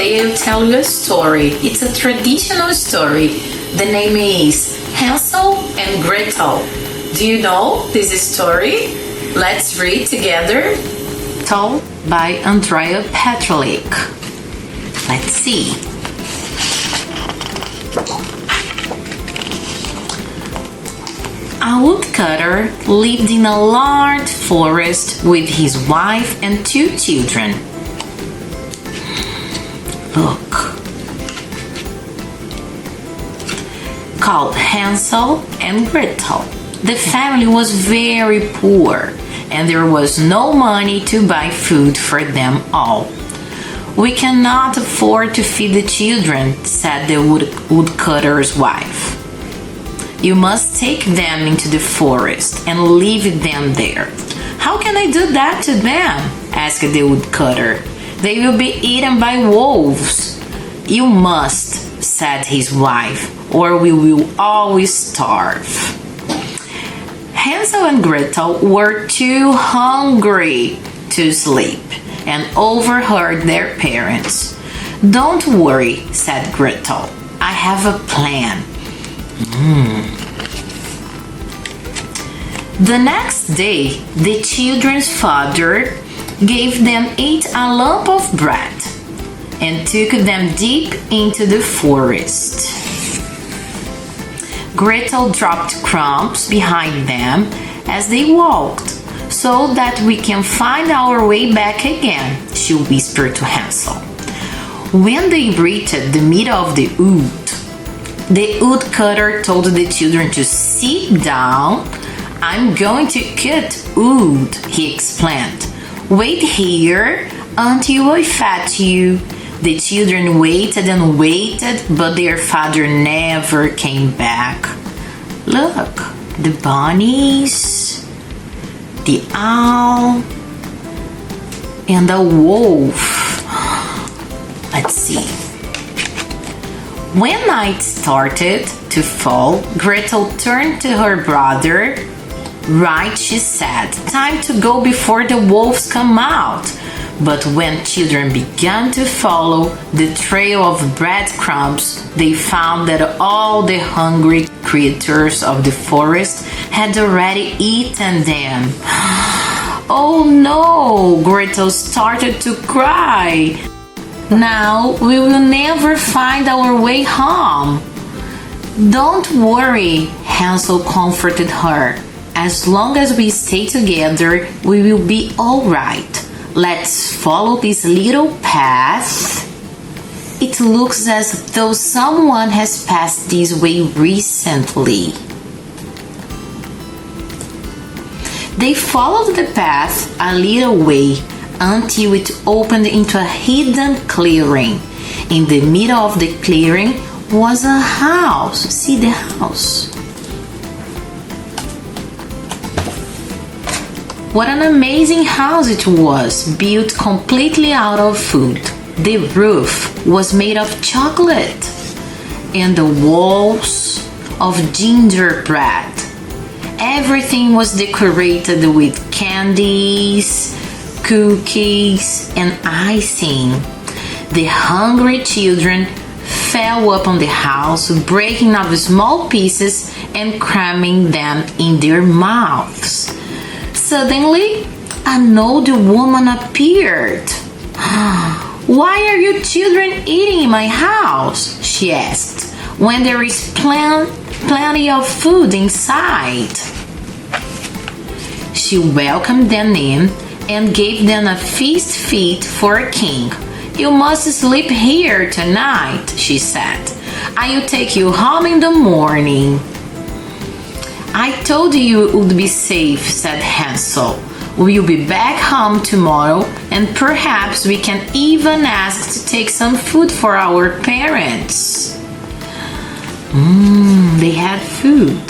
Today I'll tell you a story. It's a traditional story. The name is Hansel and Gretel. Do you know this story? Let's read together. Told by Andrea Petralik. Let's see. A woodcutter lived in a large forest with his wife and 2 children. Look. Called Hansel and Gretel. The family was very poor and there was no money to buy food for them all. We cannot afford to feed the children, said the woodcutter's wife. You must take them into the forest and leave them there. How can I do that to them? Asked the woodcutter. They will be eaten by wolves. You must, said his wife, or we will all starve. Hansel and Gretel were too hungry to sleep and overheard their parents. Don't worry, said Gretel. I have a plan. The next day, the children's father gave them each a lump of bread and took them deep into the forest. Gretel dropped crumbs behind them as they walked, so that we can find our way back again, she whispered to Hansel. When they reached the middle of the wood, the woodcutter told the children to sit down. I'm going to cut wood, he explained. Wait here until I fetch you. The children waited and waited, but their father never came back. Look, the bunnies, the owl, and the wolf. Let's see. When night started to fall, Gretel turned to her brother. Right, she said, time to go before the wolves come out. But when children began to follow the trail of breadcrumbs, they found that all the hungry creatures of the forest had already eaten them. Oh no! Gretel started to cry. Now we will never find our way home. Don't worry, Hansel comforted her. As long as we stay together, we will be all right. Let's follow this little path. It looks as though someone has passed this way recently. They followed the path a little way until it opened into a hidden clearing. In the middle of the clearing was a house. See the house? What an amazing house it was, built completely out of food. The roof was made of chocolate and the walls of gingerbread. Everything was decorated with candies, cookies, and icing. The hungry children fell upon the house, breaking up small pieces and cramming them in their mouths. Suddenly, an old woman appeared. Why are you children eating in my house? She asked, when there is plenty of food inside. She welcomed them in and gave them a feast fit for a king. You must sleep here tonight, she said. I will take you home in the morning. I told you it would be safe, said Hansel. We'll be back home tomorrow and perhaps we can even ask to take some food for our parents. They had food.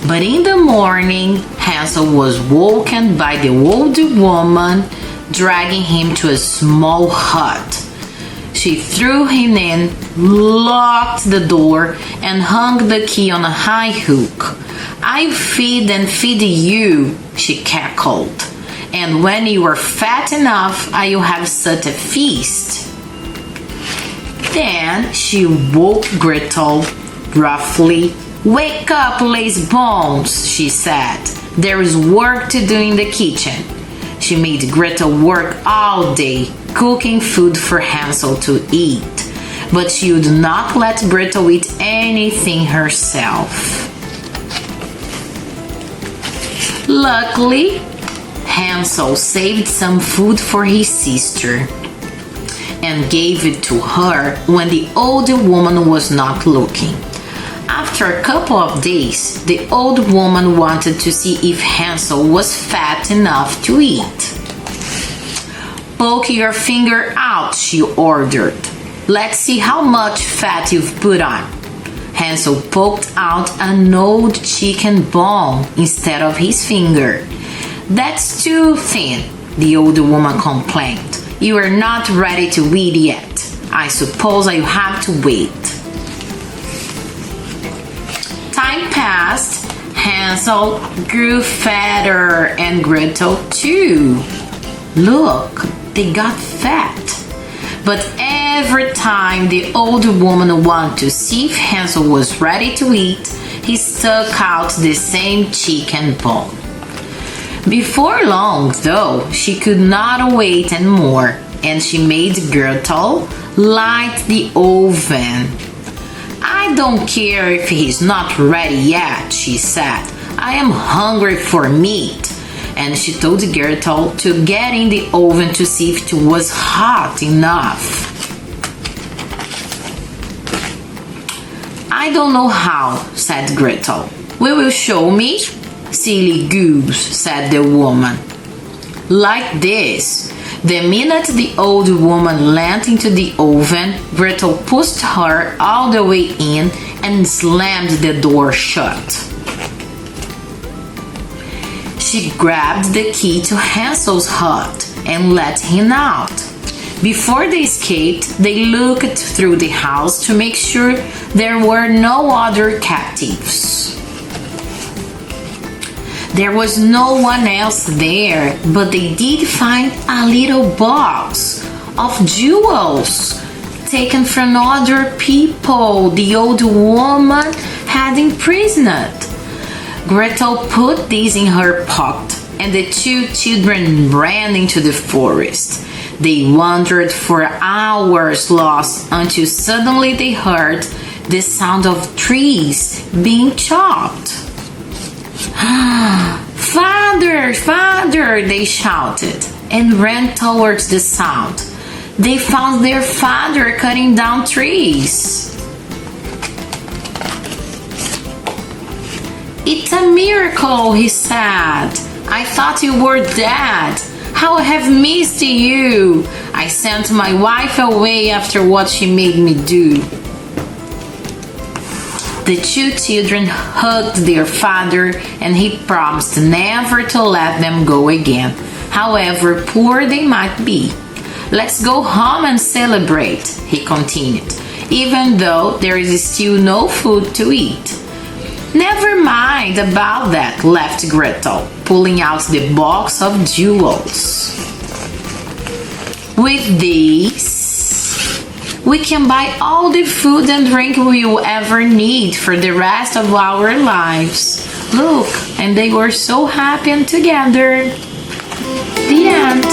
But in the morning, Hansel was woken by the old woman dragging him to a small hut. She threw him in, locked the door, and hung the key on a high hook. "I'll feed and feed you," she cackled. "And when you are fat enough, I'll have such a feast." Then she woke Gretel roughly. "Wake up, lazy bones," she said. "There is work to do in the kitchen." She made Gretel work all day, cooking food for Hansel to eat. But she would not let Gretel eat anything herself. Luckily, Hansel saved some food for his sister and gave it to her when the old woman was not looking. After a couple of days, the old woman wanted to see if Hansel was fat enough to eat. "Poke your finger out," she ordered. "Let's see how much fat you've put on." Hansel poked out an old chicken bone instead of his finger. "That's too thin," the old woman complained. "You are not ready to eat yet. I suppose I have to wait." Time passed. Hansel grew fatter and Gretel too. Look, they got fat. But every time the old woman wanted to see if Hansel was ready to eat, he stuck out the same chicken bone. Before long, though, she could not wait anymore, and she made Gretel light the oven. "I don't care if he's not ready yet," she said. "I am hungry for meat." And she told Gretel to get in the oven to see if it was hot enough. "I don't know how," said Gretel. "Will you show me?" "Silly goose," said the woman. "Like this." The minute the old woman leaned into the oven, Gretel pushed her all the way in and slammed the door shut. She grabbed the key to Hansel's hut and let him out. Before they escaped, they looked through the house to make sure there were no other captives. There was no one else there, but they did find a little box of jewels taken from other people the old woman had imprisoned. Gretel put these in her pocket, and the two children ran into the forest. They wandered for hours lost until suddenly they heard the sound of trees being chopped. "Father, father," they shouted and ran towards the sound. They found their father cutting down trees. "It's a miracle," he said. "I thought you were dead. How I have missed you. I sent my wife away after what she made me do." The two children hugged their father, and he promised never to let them go again, however poor they might be. "Let's go home and celebrate," he continued, "even though there is still no food to eat." "Never mind about that," laughed Gretel, pulling out the box of jewels. "With these, we can buy all the food and drink we will ever need for the rest of our lives. Look," and they were so happy and together. The end.